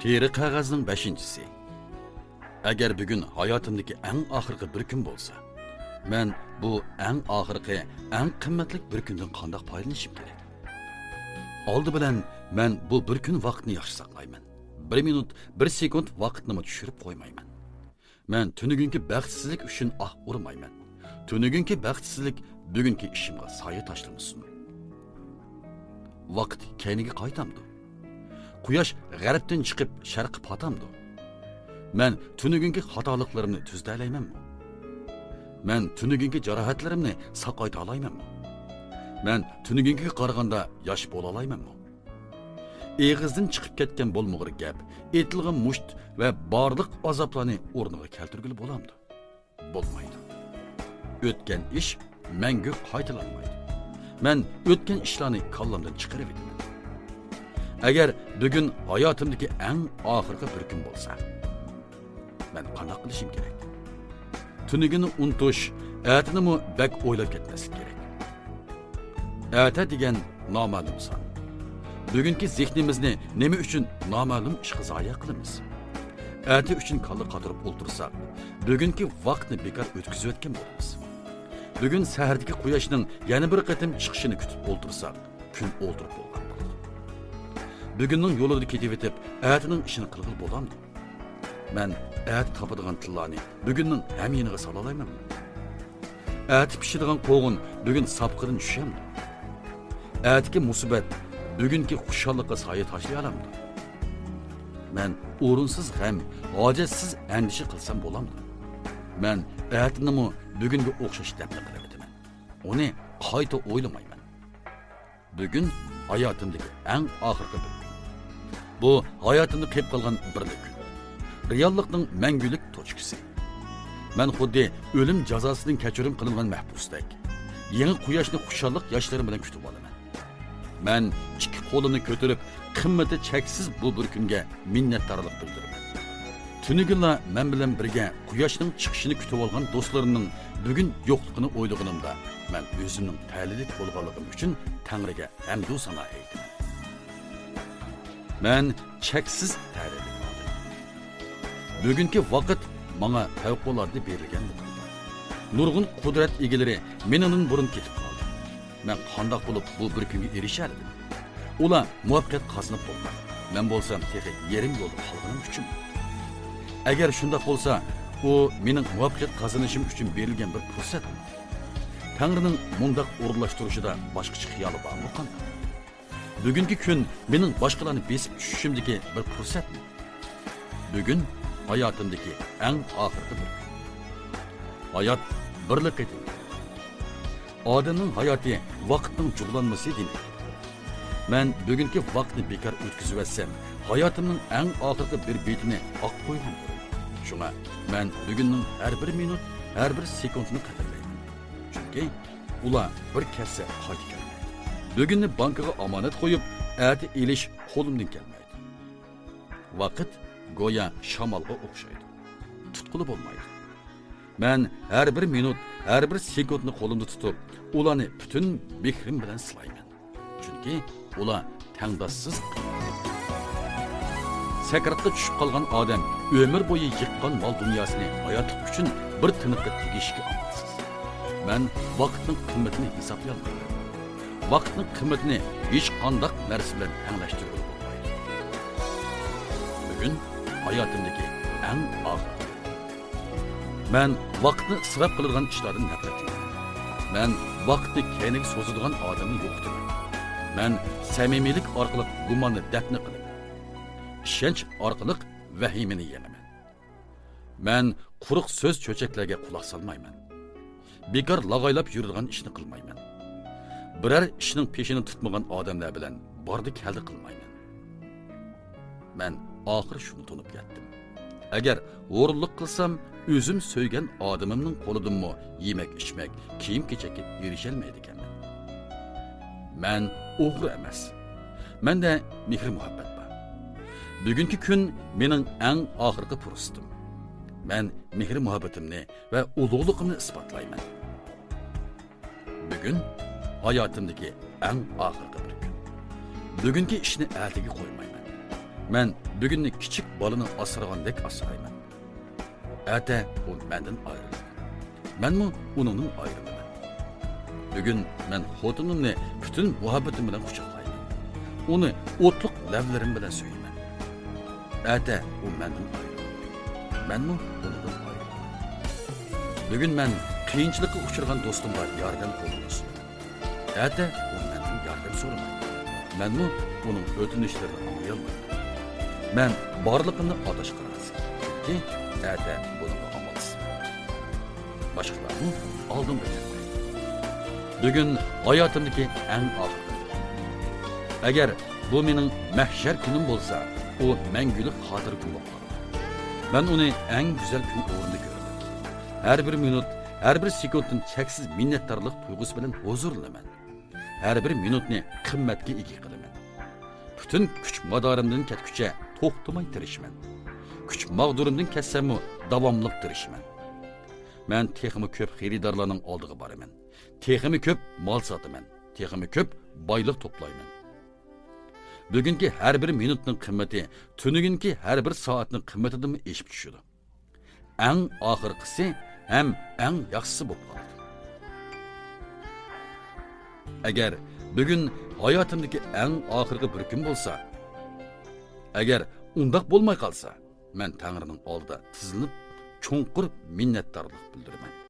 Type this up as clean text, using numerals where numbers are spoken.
Teri qog'ozning 5-si. Agar bugun hayotimdagi eng oxirgi bir kun bo'lsa, men bu eng oxirgi, eng qimmatli bir kundan qanday foydalanishim kerak? Oldi bilan men bu bir kun vaqtni yaxshi saqlayman. 1 minut, 1 sekund vaqtni tushirib qo'ymayman. Men tunugungi baxtsizlik uchun urmayman. Tunugungi baxtsizlik bugungi ishimga soya tashlamoqsin. Vaqt keyniga qaytamdi. Quyosh g'arbdan chiqib sharqqa patamdi. Men tunugungi xatoliklarımni tuzdalaymanmi? Men tunugungi jarohatlarimni saqayta olaymanmi? Men tunugunga qaraganda yosh bo'la olaymanmi? Eg'izdan chiqib ketgan bo'lmag'ir gap, etilgan musht va barliq azoblarni o'rniga keltirgili bo'lamdi. Bo'lmaydi. O'tgan ish mangu qaytalanmaydi. Men o'tgan ishlarni kallamdan chiqarib etaman. Agar bugun hayotimdagi eng oxirgi bir kun bo'lsa, men qanday qilishim kerak? Tunigini unutish, atini bak o'ylab ketmaslik kerak. Ata degan noma'lum son. Bugungi zehnimizni nima uchun noma'lum ishga zoya qilamiz? Ati uchun kalla qatirib o'ltirsak, bugungi vaqtni bekor o'tkazib o'tgan bo'lamiz. Bugun sahardagi quyoshning yana bir qatim chiqishini kutib o'ltirsak, kun o'ldirib bo'lgan bo'ladi. Bugunning yo'lida ketib etib, atining ishini qilib bo'lamdi. Men ati topadigan tillarni bugunning hamyiniga sola olmayman. Ati pishirgan qo'g'in bugun sapqidan tushamdi. Atiki musibat bugungi xushallikqa soya tashlay olamdi. Men o'rinsiz g'am, ojitsiz andisha qilsam bo'lamdi. Men atinimi bugunga o'xshash deb qilaman. Uni qayta o'ylamayman. Bugun hayotimdagi eng oxirgi kun. Bu hayotimda qilib qolgan birlik kun. Reallikning mangulik tochkisi. Men xuddi o'lim jazosidan kechirim qilingan mahbusdek, yangi quyoshni xushallik yoshlarim bilan kutib olaman. Men ikki qo'limni ko'tarib, qimmati cheksiz bu bir kunga minnatdorlik bildiraman. Tunigilla men bilan birga quyoshning chiqishini kutib olgan do'stlarimning bugun yo'qligini o'ylaganimda, men o'zimning ta'lilik bo'lganligim uchun Tangriga hamdu sano aytaman. Men cheksiz ta'lilik oldim. Bugungi vaqt menga favqulodda berilgan bo'ldi. Nurg'un qudrat egalari mendan burun ketib qoldi. Men qandoq bo'lib bu bir kunga erishardim? Ular muvaffaqiyat qozonib bo'lgan. Men bo'lsam texnik yerim yo'lda qolganim uchun. Agar shunday bo'lsa, u mening muvaffaqiyat qozonishim uchun berilgan bir fursat. Tangrining mundaq o'rinlashtirishida boshqacha xiyoli bormi qanday? Bugungi kun mening boshqalarni besib tushishimdagi bir fursat. Bugun hayotimdagi eng oxirgi bir kun. Hayot birlik edi. Odamning hayoti vaqtning jug'lanmasi demak. Men bugungi vaqtni bekor o'tkazib olsam, hayotimning eng oxirgi bir betini oq qo'ygan bo'laman. Shunga men bugunning har bir minut, har bir sekundini qadrlayman. Chunki ular bir kelsa qaytib kelmaydi. Bugunni bankaga omonat qo'yib, ati elish qo'limdan kelmaydi. Vaqt go'yo shamolga o'xshaydi. Tutquli bo'lmaydi. Men har bir minut, har bir sekundni qo'limda tutib, ularni butun mehrim bilan silayman. Chunki ular tangdoshsiz. Sakratga tushib qolgan odam umr bo'yi yiqqan mol dunyosini hayotlik uchun bir tiniqqa tegishga amalsiz. Men vaqtning qimmatini hisoblay olmayman. Vaqtning qimmatini hech qanday narsa bilan tanglashtirib bo'lmaydi. Bugun hayotimdagi eng oxirgi. Men vaqtni isrof qiladigan ishlardan nafratlayman. Men vaqtni keyniga so'zadigan odamni yo'qtiman. Men samimiylik orqali gumonni dafn qilaman. Ishonch orqali vahimani yenaman. Men quruq so'z cho'chaklarga quloq solmayman. Bekor lag'aylab yuradigan ishni qilmayman. Biror ishning peshini tutmagan odamlar bilan bordi keldi qilmayman. Men oxir shuni tunib yetdim. Agar o'rinlik qilsam, o'zim so'ygan odamimning qo'lidanmi yemak, ichmak, kiyim-kechakka erisholmaydi ekanman. Men o'g'ri emas. Menda mehr muhabbat bor. Bugungi kun mening eng oxirgi fursatim. Men mehr muhabbatimni va ulug'ligimni isbotlayman. Bugun hayotimdagi eng oxirgi bir kun. Bugungi ishni ertaga qo'ymayman. Men bugunni kichik bolani asragandek asrayman. Ata u mendan ayriladi. Menmi uningdan ayrilaman. Bugun men xotinimni butun muhabbatim bilan quchoqlayman. Uni o'tliq lablarim bilan so'yaman. Ata u mendan ayriladi. Menmi uningdan ayrilaman. Bugun men qiyinchilikka uchragan do'stimga yordam qo'lini sunaman. Ata u mendan yordam so'ramaydi. Menmi uning o'tinishlarini anglayolmayman. Men borliqimni otash qilasiz. Ki ata bunga amalsiz. Boshqalarni oldin bilmayman. Bugun hayotimdagi eng oxirgi. Agar bu mening mahshar kunim bo'lsa, u mangulik xotir kun bo'lib qoladi. Men uni eng go'zal kun o'rnida ko'raman. Har bir minut, har bir sekunddan cheksiz minnatdorlik tuyg'usi bilan huzurlanaman. Har bir minutni qimmatga ega qilaman. Bütün kuch madorimdan ketguncha to'xtamay tirishman. Kuch mag'durimdan ketsammi davomli tirishman. Men texmi ko'p xaridorlarning oldiga boraman. Texmi ko'p mol sotaman. Texmi ko'p boylik to'playman. Bugungi har bir minutning qimmati tunugungi har bir soatning qimmatidan eshib tushadi. Eng oxirgisi ham eng yaxshisi bo'lib qoladi. Agar bugun hayotimdagi eng oxirgi bir kun bo'lsa, agar undaq bo'lmay qolsa, men Tangrining oldida tizilib, cho'nqur minnatdorlik bildiraman.